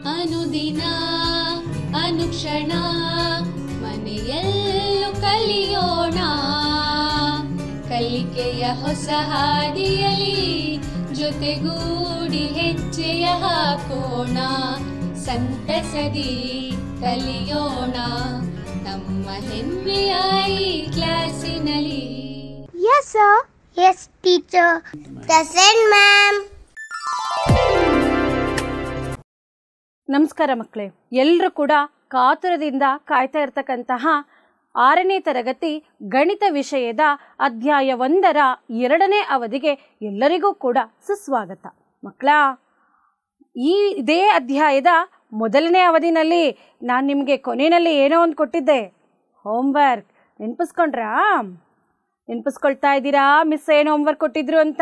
ಅನುದಿನ ಅನುಕ್ಷಣ ಮನೆಯಲ್ಲೂ ಕಲಿಯೋಣ, ಕಲಿಕೆಯ ಹೊಸ ಹಾದಿಯಲಿ ಜೊತೆಗೂಡಿ ಹೆಜ್ಜೆಯ ಹಾಕೋಣ, ಸಂತಸದಿ ಕಲಿಯೋಣ ನಮ್ಮ ಹೆಮ್ಮೆಯ ಈ ಕ್ಲಾಸಿನಲ್ಲಿ. Yes sir. Yes teacher. Present ma'am. ನಮಸ್ಕಾರ ಮಕ್ಕಳೇ, ಎಲ್ಲರೂ ಕೂಡ ಕಾತುರದಿಂದ ಕಾಯ್ತಾ ಇರ್ತಕ್ಕಂತಹ 6ನೇ ತರಗತಿ ಗಣಿತ ವಿಷಯದ ಅಧ್ಯಾಯ 1ರ 2ನೇ ಅವಧಿಗೆ ಎಲ್ಲರಿಗೂ ಕೂಡ ಸುಸ್ವಾಗತ. ಮಕ್ಕಳ, ಇದೇ ಅಧ್ಯಾಯದ ಮೊದಲನೇ ಅವಧಿನಲ್ಲಿ ನಾನು ನಿಮಗೆ ಕೊನೆಯಲ್ಲಿ ಏನೋ ಒಂದು ಕೊಟ್ಟಿದ್ದೆ, ಹೋಮ್ವರ್ಕ್. ನೆನಪಿಸ್ಕೊಳ್ತಾ ಇದ್ದೀರಾ ಮಿಸ್ ಏನು ಹೋಮ್ವರ್ಕ್ ಕೊಟ್ಟಿದ್ರು ಅಂತ?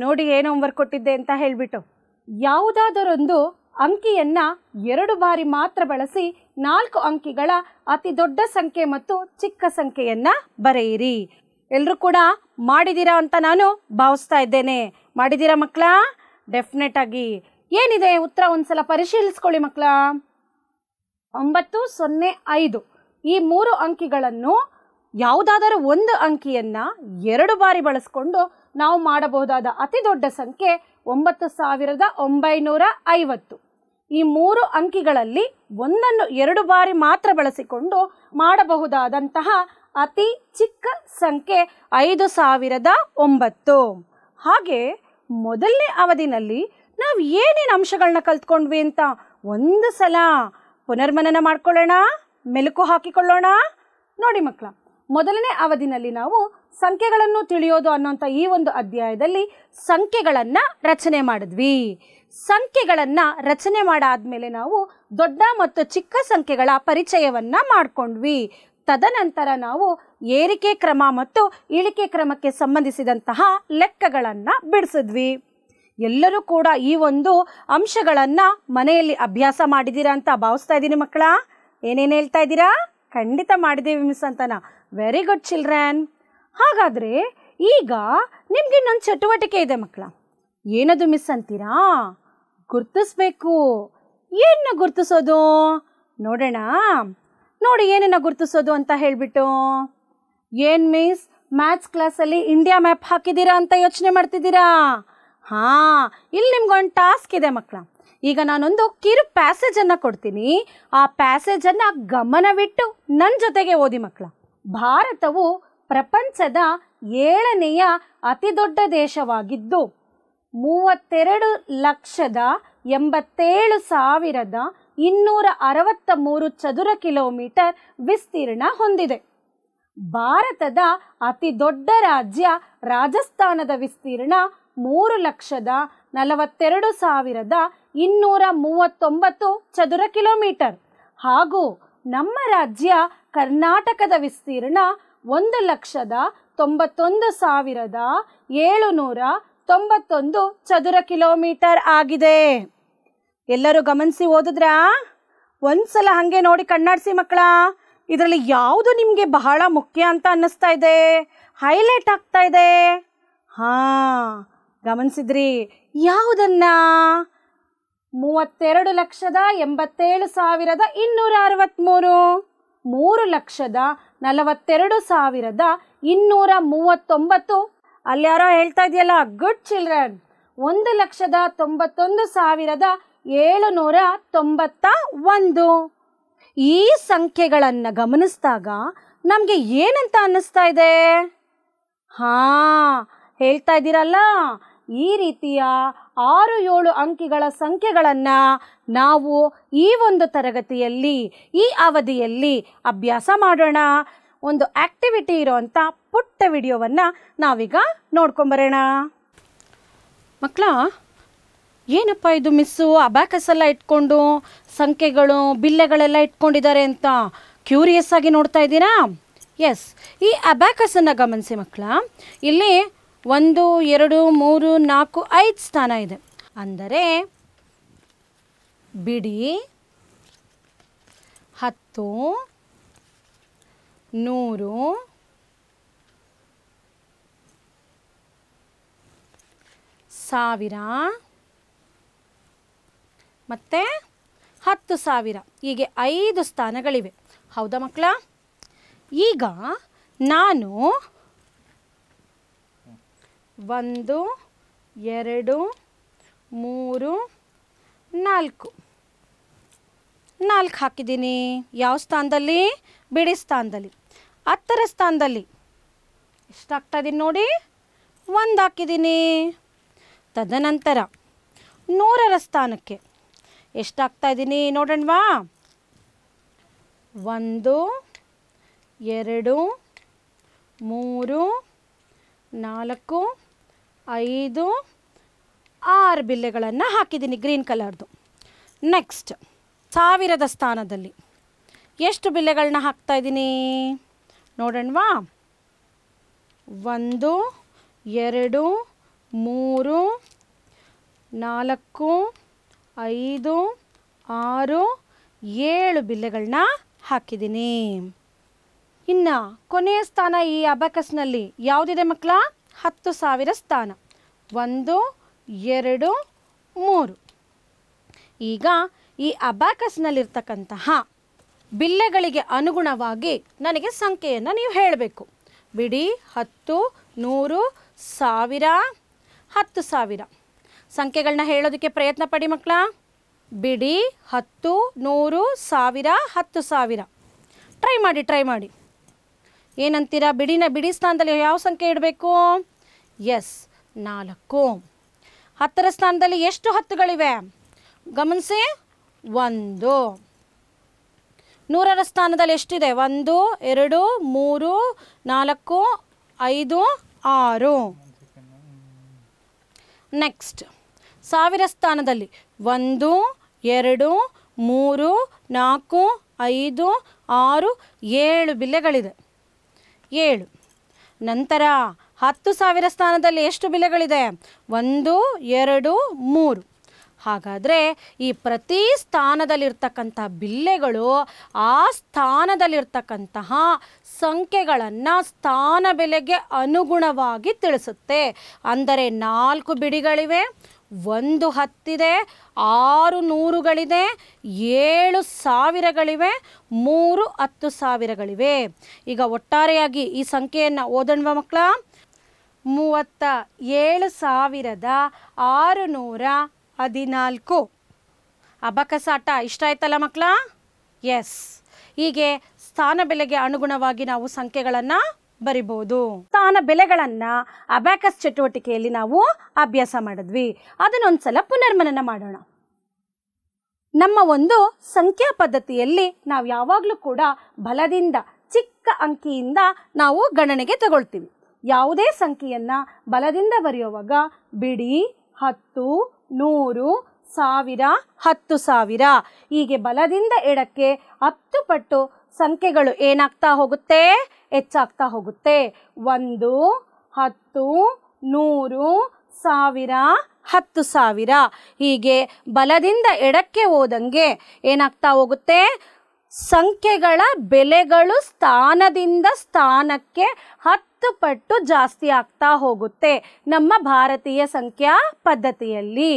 ನೋಡಿ ಏನು ಹೋಮ್ವರ್ಕ್ ಕೊಟ್ಟಿದ್ದೆ ಅಂತ ಹೇಳಿಬಿಟ್ಟು. ಯಾವುದಾದರೊಂದು ಅಂಕಿಯನ್ನು 2 ಬಾರಿ ಮಾತ್ರ ಬಳಸಿ 4 ಅಂಕಿಗಳ ಅತಿ ದೊಡ್ಡ ಸಂಖ್ಯೆ ಮತ್ತು ಚಿಕ್ಕ ಸಂಖ್ಯೆಯನ್ನು ಬರೆಯಿರಿ. ಎಲ್ಲರೂ ಕೂಡ ಮಾಡಿದ್ದೀರಾ ಅಂತ ನಾನು ಭಾವಿಸ್ತಾ ಇದ್ದೇನೆ. ಮಾಡಿದ್ದೀರಾ ಮಕ್ಕಳ? ಡೆಫಿನೆಟ್ ಆಗಿ. ಏನಿದೆ ಉತ್ತರ ಒಂದ್ಸಲ ಪರಿಶೀಲಿಸ್ಕೊಳ್ಳಿ ಮಕ್ಕಳ. 905 ಈ 3 ಅಂಕಿಗಳನ್ನು ಯಾವುದಾದರೂ ಒಂದು ಅಂಕಿಯನ್ನು 2 ಬಾರಿ ಬಳಸ್ಕೊಂಡು ನಾವು ಮಾಡಬಹುದಾದ ಅತಿ ದೊಡ್ಡ ಸಂಖ್ಯೆ 9950. ಈ 3 ಅಂಕಿಗಳಲ್ಲಿ ಒಂದನ್ನು 2 ಬಾರಿ ಮಾತ್ರ ಬಳಸಿಕೊಂಡು ಮಾಡಬಹುದಾದಂತಹ ಅತಿ ಚಿಕ್ಕ ಸಂಖ್ಯೆ 5009. ಹಾಗೆ ಮೊದಲನೇ ಅವಧಿನಲ್ಲಿ ನಾವು ಏನೇನು ಅಂಶಗಳನ್ನ ಕಲ್ತ್ಕೊಂಡ್ವಿ ಅಂತ ಒಂದು ಸಲ ಪುನರ್ಮನನ ಮಾಡ್ಕೊಳ್ಳೋಣ, ಮೆಲುಕು ಹಾಕಿಕೊಳ್ಳೋಣ. ನೋಡಿ ಮಕ್ಕಳ, ಮೊದಲನೇ ಅವಧಿನಲ್ಲಿ ನಾವು ಸಂಖ್ಯೆಗಳನ್ನು ತಿಳಿಯೋದು ಅನ್ನೋಂಥ ಈ ಒಂದು ಅಧ್ಯಾಯದಲ್ಲಿ ಸಂಖ್ಯೆಗಳನ್ನು ರಚನೆ ಮಾಡಿದ್ವಿ. ಸಂಖ್ಯೆಗಳನ್ನು ರಚನೆ ಮಾಡಾದ್ಮೇಲೆ ನಾವು ದೊಡ್ಡ ಮತ್ತು ಚಿಕ್ಕ ಸಂಖ್ಯೆಗಳ ಪರಿಚಯವನ್ನು ಮಾಡಿಕೊಂಡ್ವಿ. ತದನಂತರ ನಾವು ಏರಿಕೆ ಕ್ರಮ ಮತ್ತು ಇಳಿಕೆ ಕ್ರಮಕ್ಕೆ ಸಂಬಂಧಿಸಿದಂತಹ ಲೆಕ್ಕಗಳನ್ನು ಬಿಡಿಸಿದ್ವಿ. ಎಲ್ಲರೂ ಕೂಡ ಈ ಒಂದು ಅಂಶಗಳನ್ನು ಮನೆಯಲ್ಲಿ ಅಭ್ಯಾಸ ಮಾಡಿದ್ದೀರಾ ಅಂತ ಭಾವಿಸ್ತಾ ಇದ್ದೀನಿ ಮಕ್ಕಳ. ಏನೇನು ಹೇಳ್ತಾ ಇದ್ದೀರಾ? ಖಂಡಿತ ಮಾಡಿದ್ದೀವಿ ಮಿಸ್ ಅಂತನಾ. Very good children. ಹಾಗಾದರೆ ಈಗ ನಿಮ್ಗೆ ಇನ್ನೊಂದು ಚಟುವಟಿಕೆ ಇದೆ ಮಕ್ಕಳ. ಏನದು ಮಿಸ್ ಅಂತೀರಾ? ಗುರ್ತಿಸ್ಬೇಕು. ಏನನ್ನ ಗುರ್ತಿಸೋದು ನೋಡೋಣ. ನೋಡಿ ಏನನ್ನ ಗುರ್ತಿಸೋದು ಅಂತ ಹೇಳಿಬಿಟ್ಟು. ಏನು ಮಿಸ್, ಮ್ಯಾಥ್ಸ್ ಕ್ಲಾಸಲ್ಲಿ ಇಂಡಿಯಾ ಮ್ಯಾಪ್ ಹಾಕಿದ್ದೀರಾ ಅಂತ ಯೋಚನೆ ಮಾಡ್ತಿದ್ದೀರಾ? ಇಲ್ಲಿ ನಿಮ್ಗೊಂದು ಟಾಸ್ಕ್ ಇದೆ ಮಕ್ಕಳ. ಈಗ ನಾನೊಂದು ಕಿರು ಪ್ಯಾಸೇಜನ್ನು ಕೊಡ್ತೀನಿ. ಆ ಪ್ಯಾಸೇಜನ್ನು ಗಮನವಿಟ್ಟು ನನ್ನ ಜೊತೆಗೆ ಓದಿ ಮಕ್ಕಳ. ಭಾರತವು ಪ್ರಪಂಚದ 7ನೇಯ ಅತಿ ದೊಡ್ಡ ದೇಶವಾಗಿದ್ದು 32,87,263 ಚದುರ ಕಿಲೋಮೀಟರ್ ವಿಸ್ತೀರ್ಣ ಹೊಂದಿದೆ. ಭಾರತದ ಅತಿ ದೊಡ್ಡ ರಾಜ್ಯ ರಾಜಸ್ಥಾನದ ವಿಸ್ತೀರ್ಣ 3,42,239 ಚದುರ ಕಿಲೋಮೀಟರ್ ಹಾಗೂ ನಮ್ಮ ರಾಜ್ಯ ಕರ್ನಾಟಕದ ವಿಸ್ತೀರ್ಣ 1,91,791 ಚದುರ ಕಿಲೋಮೀಟರ್ ಆಗಿದೆ. ಎಲ್ಲರೂ ಗಮನಿಸಿ ಓದಿದ್ರಾ? ಒಂದ್ಸಲ ಹಾಗೆ ನೋಡಿ ಕಣ್ಣಾಡಿಸಿ ಮಕ್ಕಳ. ಇದರಲ್ಲಿ ಯಾವುದು ನಿಮಗೆ ಬಹಳ ಮುಖ್ಯ ಅಂತ ಅನ್ನಿಸ್ತಾ ಇದೆ, ಹೈಲೈಟ್ ಆಗ್ತಾ ಇದೆ? ಗಮನಿಸಿದ್ರಿ ಯಾವುದನ್ನ? 32,87,263, 3,42,239. ಅಲ್ಲಿ ಯಾರೋ ಹೇಳ್ತಾ ಇದೆಯಲ್ಲ, ಗುಡ್ ಚಿಲ್ಡ್ರನ್. 1,91,791. ಈ ಸಂಖ್ಯೆಗಳನ್ನು ಗಮನಿಸಿದಾಗ ನಮಗೆ ಏನಂತ ಅನ್ನಿಸ್ತಾ ಇದೆ? ಹೇಳ್ತಾ ಇದ್ದೀರಲ್ಲ, ಈ ರೀತಿಯ 6-7 ಅಂಕಿಗಳ ಸಂಖ್ಯೆಗಳನ್ನು ನಾವು ಈ ಒಂದು ತರಗತಿಯಲ್ಲಿ, ಈ ಅವಧಿಯಲ್ಲಿ ಅಭ್ಯಾಸ ಮಾಡೋಣ. ಒಂದು ಆಕ್ಟಿವಿಟಿ ಇರೋವಂಥ ಪುಟ್ಟ ವಿಡಿಯೋವನ್ನು ನಾವೀಗ ನೋಡ್ಕೊಂಬರೋಣ. ಮಕ್ಕಳ, ಏನಪ್ಪ ಇದು ಮಿಸ್ಸು ಅಬ್ಯಾಕಸ್ ಎಲ್ಲ ಇಟ್ಕೊಂಡು ಸಂಖ್ಯೆಗಳು ಬಿಲ್ಲೆಗಳೆಲ್ಲ ಇಟ್ಕೊಂಡಿದ್ದಾರೆ ಅಂತ ಕ್ಯೂರಿಯಸ್ ಆಗಿ ನೋಡ್ತಾ ಇದ್ದೀರಾ? ಎಸ್, ಈ ಅಬ್ಯಾಕಸನ್ನು ಗಮನಿಸಿ ಮಕ್ಕಳ. ಇಲ್ಲಿ 1, 2, 3, 4, 5 ಸ್ಥಾನ ಇದೆ. ಅಂದರೆ ಬಿಡಿ, 10, 100, 1000, ಮತ್ತು 10,000 ಹೀಗೆ 5 ಸ್ಥಾನಗಳಿವೆ. ಹೌದಾ ಮಕ್ಕಳ? ಈಗ ನಾನು 1 2 3 4 ಹಾಕಿದ್ದೀನಿ. ಯಾವ ಸ್ಥಾನದಲ್ಲಿ? ಬಿಡಿ ಸ್ಥಾನದಲ್ಲಿ. 10ರ ಸ್ಥಾನದಲ್ಲಿ ಎಷ್ಟಾಗ್ತಾ ಇದ್ದೀನಿ ನೋಡಿ, 1 ಹಾಕಿದ್ದೀನಿ. ತದನಂತರ 100ರ ಸ್ಥಾನಕ್ಕೆ ಎಷ್ಟಾಗ್ತಾ ಇದ್ದೀನಿ ನೋಡೋಣವಾ? 1 2 3 4 5 6 ಬಿಲ್ಲೆಗಳನ್ನು ಹಾಕಿದ್ದೀನಿ ಗ್ರೀನ್ ಕಲರ್ದು. ನೆಕ್ಸ್ಟ್ 1000ದ ಸ್ಥಾನದಲ್ಲಿ ಎಷ್ಟು ಬಿಲ್ಲೆಗಳನ್ನ ಹಾಕ್ತಾ ಇದ್ದೀನಿ ನೋಡೋಣವಾ? 1 2 3 4 5 6 7 ಬಿಲ್ಲೆಗಳನ್ನ ಹಾಕಿದ್ದೀನಿ. ಇನ್ನು ಕೊನೆಯ ಸ್ಥಾನ ಈ ಅಬಾಕಸ್ನಲ್ಲಿ ಯಾವುದಿದೆ ಮಕ್ಕಳ? 10,000 ಸ್ಥಾನ. 1 2 3. ಈಗ ಈ ಅಬಾಕಸ್ನಲ್ಲಿರ್ತಕ್ಕಂತಹ ಬಿಲ್ಲೆಗಳಿಗೆ ಅನುಗುಣವಾಗಿ ನನಗೆ ಸಂಖ್ಯೆಯನ್ನು ನೀವು ಹೇಳಬೇಕು. ಬಿಡಿ, 10, 100, 1000, 10,000 ಸಂಖ್ಯೆಗಳನ್ನ ಹೇಳೋದಕ್ಕೆ ಪ್ರಯತ್ನ ಪಡಿ ಮಕ್ಕಳ. ಬಿಡಿ, 10, 100, 1000, 10,000 ಟ್ರೈ ಮಾಡಿ. ಏನಂತೀರಾ? ಬಿಡಿ ಸ್ಥಾನದಲ್ಲಿ ಯಾವ ಸಂಖ್ಯೆ ಇಡಬೇಕು? ಎಸ್, 4. 10ರ ಸ್ಥಾನದಲ್ಲಿ ಎಷ್ಟು 10ಗಳಿವೆ ಗಮನಿಸಿ? 1. 100ರ ಸ್ಥಾನದಲ್ಲಿ ಎಷ್ಟಿದೆ? 1 2 3 4 5 6. ನೆಕ್ಸ್ಟ್ 1000 ಸ್ಥಾನದಲ್ಲಿ 1 2 3 4 5 6 7 ಬಿಲ್ಲೆಗಳಿದೆ. 7. ನಂತರ 10,000 ಸ್ಥಾನದಲ್ಲಿ ಎಷ್ಟು ಬಿಲ್ಲೆಗಳಿದೆ? 1 2 3. ಹಾಗಾದರೆ ಈ ಪ್ರತಿ ಸ್ಥಾನದಲ್ಲಿರ್ತಕ್ಕಂಥ ಬಿಲ್ಲೆಗಳು ಆ ಸ್ಥಾನದಲ್ಲಿರ್ತಕ್ಕಂತಹ ಸಂಖ್ಯೆಗಳನ್ನು ಸ್ಥಾನ ಬೆಲೆಗೆ ಅನುಗುಣವಾಗಿ ತಿಳಿಸುತ್ತೆ. ಅಂದರೆ 4 ಬಿಡಿಗಳಿವೆ, 1 10 6 100ಗಳಿದೆ, 7 1000ಗಳಿವೆ, 3 10,000ಗಳಿವೆ. ಈಗ ಒಟ್ಟಾರೆಯಾಗಿ ಈ ಸಂಖ್ಯೆಯನ್ನು ಓದೋಣವಾ ಮಕ್ಕಳ? 37,614. ಅಬಾಕಸ್ ಆಟ ಇಷ್ಟ ಆಯ್ತಲ್ಲ ಮಕ್ಕಳ? ಎಸ್. ಹೀಗೆ ಸ್ಥಾನ ಬೆಲೆಗೆ ಅನುಗುಣವಾಗಿ ನಾವು ಸಂಖ್ಯೆಗಳನ್ನು ಬರಿಬೋದು. ಸ್ಥಾನ ಬೆಲೆಗಳನ್ನು ಅಬಾಕಸ್ ಚಟುವಟಿಕೆಯಲ್ಲಿ ನಾವು ಅಭ್ಯಾಸ ಮಾಡಿದ್ವಿ. ಅದನ್ನೊಂದ್ಸಲ ಪುನರ್ಮನನ ಮಾಡೋಣ. ನಮ್ಮ ಒಂದು ಸಂಖ್ಯಾ ಪದ್ಧತಿಯಲ್ಲಿ ನಾವು ಯಾವಾಗಲೂ ಕೂಡ ಬಲದಿಂದ ಚಿಕ್ಕ ಅಂಕಿಯಿಂದ ನಾವು ಗಣನೆಗೆ ತಗೊಳ್ತೀವಿ. ಯಾವುದೇ ಸಂಖ್ಯೆಯನ್ನು ಬಲದಿಂದ ಬರೆಯುವಾಗ ಬಿಡಿ, 10, 100, 1000, 10,000 ಹೀಗೆ ಬಲದಿಂದ ಎಡಕ್ಕೆ 10 ಪಟ್ಟು ಸಂಖ್ಯೆಗಳು ಏನಾಗ್ತಾ ಹೋಗುತ್ತೆ? ಹೆಚ್ಚಾಗ್ತಾ ಹೋಗುತ್ತೆ. 1 10 100 1000 10,000 ಹೀಗೆ ಬಲದಿಂದ ಎಡಕ್ಕೆ ಹೋದಂಗೆ ಏನಾಗ್ತಾ ಹೋಗುತ್ತೆ? ಸಂಖ್ಯೆಗಳ ಬೆಲೆಗಳು ಸ್ಥಾನದಿಂದ ಸ್ಥಾನಕ್ಕೆ 10 ಪಟ್ಟು ಜಾಸ್ತಿ ಆಗ್ತಾ ಹೋಗುತ್ತೆ ನಮ್ಮ ಭಾರತೀಯ ಸಂಖ್ಯಾ ಪದ್ಧತಿಯಲ್ಲಿ.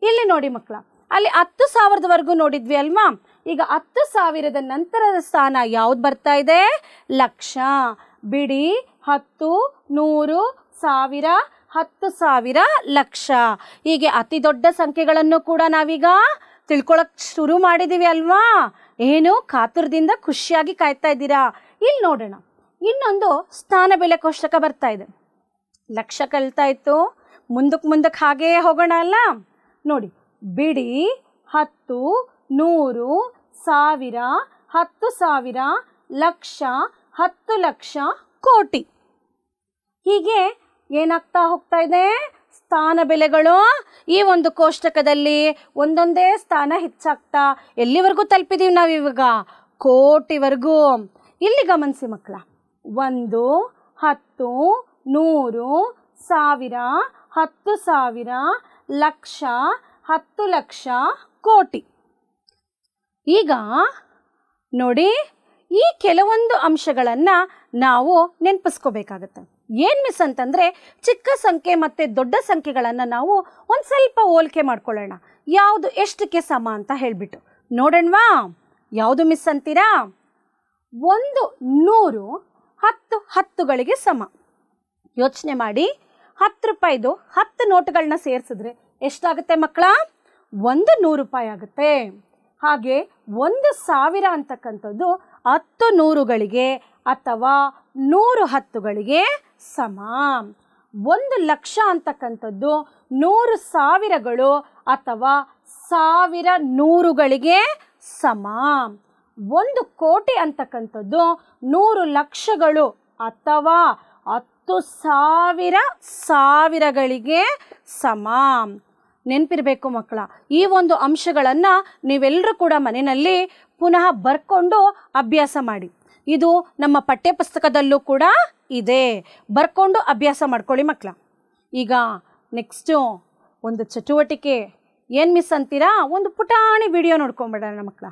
ಇಲ್ಲಿ ನೋಡಿ ಮಕ್ಕಳ, ಅಲ್ಲಿ 10,000ದವರೆಗೂ ನೋಡಿದ್ವಿ ಅಲ್ವಾ? ಈಗ 10,000ದ ನಂತರದ ಸ್ಥಾನ ಯಾವ್ದು ಬರ್ತಾ ಇದೆ? ಲಕ್ಷ. ಬಿಡಿ, 10 100 1000 10,000 ಲಕ್ಷ. ಹೀಗೆ ಅತಿ ದೊಡ್ಡ ಸಂಖ್ಯೆಗಳನ್ನು ಕೂಡ ನಾವೀಗ ತಿಳ್ಕೊಳಕ್ ಶುರು ಮಾಡಿದೀವಿ ಅಲ್ವಾ? ಏನು ಕಾತುರದಿಂದ ಖುಷಿಯಾಗಿ ಕಾಯ್ತಾ ಇದ್ದೀರಾ? ಇಲ್ಲಿ ನೋಡೋಣ, ಇನ್ನೊಂದು ಸ್ಥಾನ ಬೆಲೆ ಕೋಷ್ಟಕ ಬರ್ತಾ ಇದೆ. ಲಕ್ಷ ಕಲಿತಾ ಇತ್ತು, ಮುಂದಕ್ಕೆ ಹಾಗೇ ಹೋಗೋಣ ಅಲ್ಲ? ನೋಡಿ, ಬಿಡಿ, 10 100 1000 10,000 ಲಕ್ಷ 10 ಲಕ್ಷ ಕೋಟಿ. ಹೀಗೆ ಏನಾಗ್ತಾ ಹೋಗ್ತಾ ಇದೆ? ಸ್ಥಾನ ಬೆಲೆಗಳು ಈ ಒಂದು ಕೋಷ್ಟಕದಲ್ಲಿ ಒಂದೊಂದೇ ಸ್ಥಾನ ಹೆಚ್ಚಾಗ್ತಾ ಎಲ್ಲಿವರೆಗೂ ತಲುಪಿದೀವಿ ನಾವು ಇವಾಗ? ಕೋಟಿವರೆಗೂ. ಇಲ್ಲಿ ಗಮನಿಸಿ ಮಕ್ಕಳ, 1 10 100 1000 10,000 ಲಕ್ಷ 10 ಲಕ್ಷ ಕೋಟಿ. ಈಗ ನೋಡಿ, ಈ ಕೆಲವೊಂದು ಅಂಶಗಳನ್ನು ನಾವು ನೆನಪಿಸ್ಕೋಬೇಕಾಗತ್ತೆ. ಏನು ಮಿಸ್ ಅಂತಂದರೆ ಚಿಕ್ಕ ಸಂಖ್ಯೆ ಮತ್ತು ದೊಡ್ಡ ಸಂಖ್ಯೆಗಳನ್ನು ನಾವು ಒಂದು ಸ್ವಲ್ಪ ಹೋಲಿಕೆ ಮಾಡ್ಕೊಳ್ಳೋಣ. ಯಾವುದು ಎಷ್ಟಕ್ಕೆ ಸಮ ಅಂತ ಹೇಳಿಬಿಟ್ಟು ನೋಡೋಣವಾ? ಯಾವುದು ಮಿಸ್ ಅಂತೀರಾ? 100 10 10ಗಳಿಗೆ ಸಮ. ಯೋಚನೆ ಮಾಡಿ, 10 ರೂಪಾಯಿದು 10 ನೋಟುಗಳನ್ನ ಸೇರಿಸಿದ್ರೆ ಎಷ್ಟಾಗುತ್ತೆ ಮಕ್ಕಳ? 100 ರೂಪಾಯಿ ಆಗುತ್ತೆ. ಹಾಗೆ 1000 ಅಂತಕ್ಕಂಥದ್ದು 10 ನೂರುಗಳಿಗೆ ಅಥವಾ 100 10ಗಳಿಗೆ ಸಮ. 1,00,000 ಅಂತಕ್ಕಂಥದ್ದು 100,000ಗಳು ಅಥವಾ 1000 ನೂರುಗಳಿಗೆ ಸಮ. 1,00,00,000 ಅಂತಕ್ಕಂಥದ್ದು 100 ಲಕ್ಷಗಳು ಅಥವಾ 10,000 ಸಾವಿರಗಳಿಗೆ ಸಮ. ನೆನಪಿರಬೇಕು ಮಕ್ಕಳ, ಈ ಒಂದು ಅಂಶಗಳನ್ನು ನೀವೆಲ್ಲರೂ ಕೂಡ ಮನೆಯಲ್ಲಿ ಪುನಃ ಬರ್ಕೊಂಡು ಅಭ್ಯಾಸ ಮಾಡಿ. ಇದು ನಮ್ಮ ಪಠ್ಯಪುಸ್ತಕದಲ್ಲೂ ಕೂಡ ಇದೆ, ಬರ್ಕೊಂಡು ಅಭ್ಯಾಸ ಮಾಡ್ಕೊಳ್ಳಿ ಮಕ್ಕಳ. ಈಗ ನೆಕ್ಸ್ಟು ಒಂದು ಚಟುವಟಿಕೆ ಏನು ಮಿಸ್ ಅಂತೀರಾ? ಒಂದು ಪುಟಾಣಿ ವಿಡಿಯೋ ನೋಡ್ಕೊಂಬಿಡೋಣ ಮಕ್ಕಳ.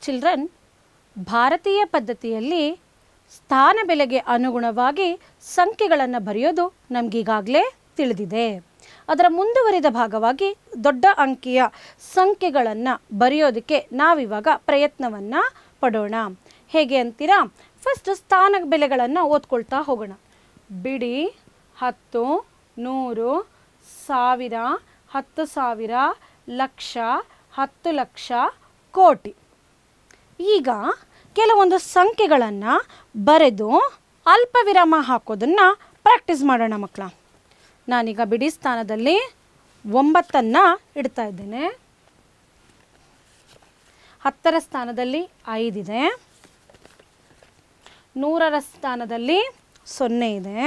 ಚಿಲ್ಡ್ರನ್, ಭಾರತೀಯ ಪದ್ಧತಿಯಲ್ಲಿ ಸ್ಥಾನ ಬೆಲೆಗೆ ಅನುಗುಣವಾಗಿ ಸಂಖ್ಯೆಗಳನ್ನು ಬರೆಯೋದು ನಮಗೀಗಾಗಲೇ ತಿಳಿದಿದೆ. ಅದರ ಮುಂದುವರಿದ ಭಾಗವಾಗಿ ದೊಡ್ಡ ಅಂಕಿಯ ಸಂಖ್ಯೆಗಳನ್ನು ಬರೆಯೋದಕ್ಕೆ ನಾವಿವಾಗ ಪ್ರಯತ್ನವನ್ನು ಪಡೋಣ. ಹೇಗೆ ಅಂತೀರಾ? ಫಸ್ಟ್ ಸ್ಥಾನ ಬೆಲೆಗಳನ್ನು ಓದ್ಕೊಳ್ತಾ ಹೋಗೋಣ. ಬಿಡಿ, 10, 100, 1000, 10,000, ಲಕ್ಷ, 10 ಲಕ್ಷ, ಕೋಟಿ. ಈಗ ಕೆಲವೊಂದು ಸಂಖ್ಯೆಗಳನ್ನು ಬರೆದು ಅಲ್ಪ ವಿರಾಮ ಹಾಕೋದನ್ನು ಪ್ರಾಕ್ಟೀಸ್ ಮಾಡೋಣ ಮಕ್ಕಳ. ನಾನೀಗ ಬಿಡಿ ಸ್ಥಾನದಲ್ಲಿ 9 ಇಡ್ತಾ ಇದ್ದೇನೆ. 10ರ ಸ್ಥಾನದಲ್ಲಿ 5 ಇದೆ. 100ರ ಸ್ಥಾನದಲ್ಲಿ 0 ಇದೆ.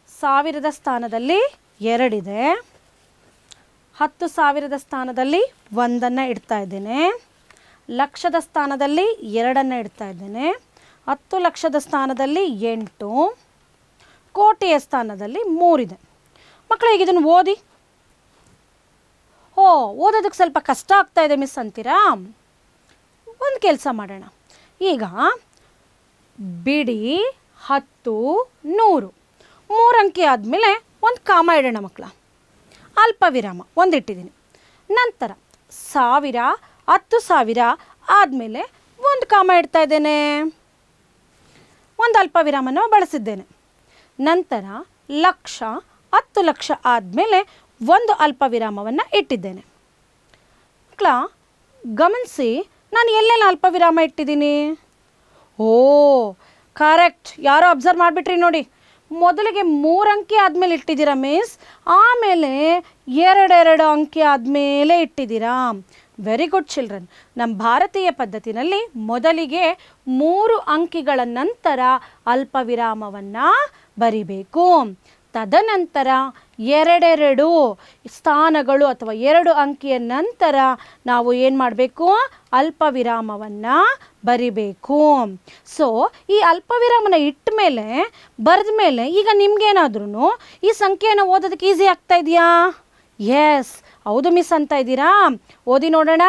1000ದ ಸ್ಥಾನದಲ್ಲಿ 2 ಇದೆ. 10,000ದ ಸ್ಥಾನದಲ್ಲಿ 1 ಇಡ್ತಾ ಇದ್ದೇನೆ. ಲಕ್ಷದ ಸ್ಥಾನದಲ್ಲಿ 2 ಇಡ್ತಾ ಇದ್ದೇನೆ. 10 ಲಕ್ಷದ ಸ್ಥಾನದಲ್ಲಿ 8, ಕೋಟಿಯ ಸ್ಥಾನದಲ್ಲಿ 3 ಇದೆ. ಮಕ್ಕಳು, ಈಗ ಇದನ್ನು ಓದಿ. ಓದೋದಕ್ಕೆ ಸ್ವಲ್ಪ ಕಷ್ಟ ಆಗ್ತಾ ಇದೆ ಮಿಸ್ ಅಂತೀರಾ? ಒಂದು ಕೆಲಸ ಮಾಡೋಣ. ಈಗ ಬಿಡಿ, 10, 100 3 ಅಂಕಿ ಆದಮೇಲೆ ಒಂದು ಕಾಮ ಇಡೋಣ ಮಕ್ಕಳ. ಅಲ್ಪ ವಿರಾಮ ಒಂದು ಇಟ್ಟಿದ್ದೀನಿ. ನಂತರ 1000, 10,000 ಆದಮೇಲೆ ಒಂದು ಕಾಮ ಇಡ್ತಾ ಇದ್ದೇನೆ, ಒಂದು ಅಲ್ಪ ವಿರಾಮನ ಬಳಸಿದ್ದೇನೆ. ನಂತರ ಲಕ್ಷ, 10 ಲಕ್ಷ ಆದಮೇಲೆ ಒಂದು ಅಲ್ಪ ವಿರಾಮವನ್ನು ಇಟ್ಟಿದ್ದೇನೆ. ಮಕ್ಕಳ ಗಮನಿಸಿ, ನಾನು ಎಲ್ಲೆಲ್ಲ ಅಲ್ಪ ವಿರಾಮ ಇಟ್ಟಿದ್ದೀನಿ? ಕರೆಕ್ಟ್, ಯಾರೋ ಅಬ್ಸರ್ವ್ ಮಾಡಿಬಿಟ್ರಿ ನೋಡಿ. ಮೊದಲಿಗೆ 3 ಅಂಕಿ ಆದಮೇಲೆ ಇಟ್ಟಿದ್ದೀರಾ ಮಿಸ್, ಆಮೇಲೆ 2 ಅಂಕಿ ಆದಮೇಲೆ ಇಟ್ಟಿದ್ದೀರಾ. Very good children. ನಮ್ಮ ಭಾರತೀಯ ಪದ್ಧತಿನಲ್ಲಿ ಮೊದಲಿಗೆ 3 ಅಂಕಿಗಳ ನಂತರ ಅಲ್ಪ ವಿರಾಮವನ್ನು ಬರಿಬೇಕು. ತದನಂತರ 2 ಸ್ಥಾನಗಳು ಅಥವಾ 2 ಅಂಕಿಯ ನಂತರ ನಾವು ಏನು ಮಾಡಬೇಕು? ಅಲ್ಪ ವಿರಾಮವನ್ನು ಬರಿಬೇಕು. ಸೊ ಈ ಅಲ್ಪ ವಿರಾಮನ ಇಟ್ಟ ಮೇಲೆ ಬರೆದ ಮೇಲೆ ಈಗ ನಿಮ್ಗೇನಾದ್ರೂ ಈ ಸಂಖ್ಯೆಯನ್ನು ಓದೋದಕ್ಕೆ ಈಸಿ ಆಗ್ತಾ ಇದೆಯಾ? ಎಸ್, ಹೌದು ಮಿಸ್ ಅಂತ ಇದ್ದೀರಾ? ಓದಿ ನೋಡೋಣ.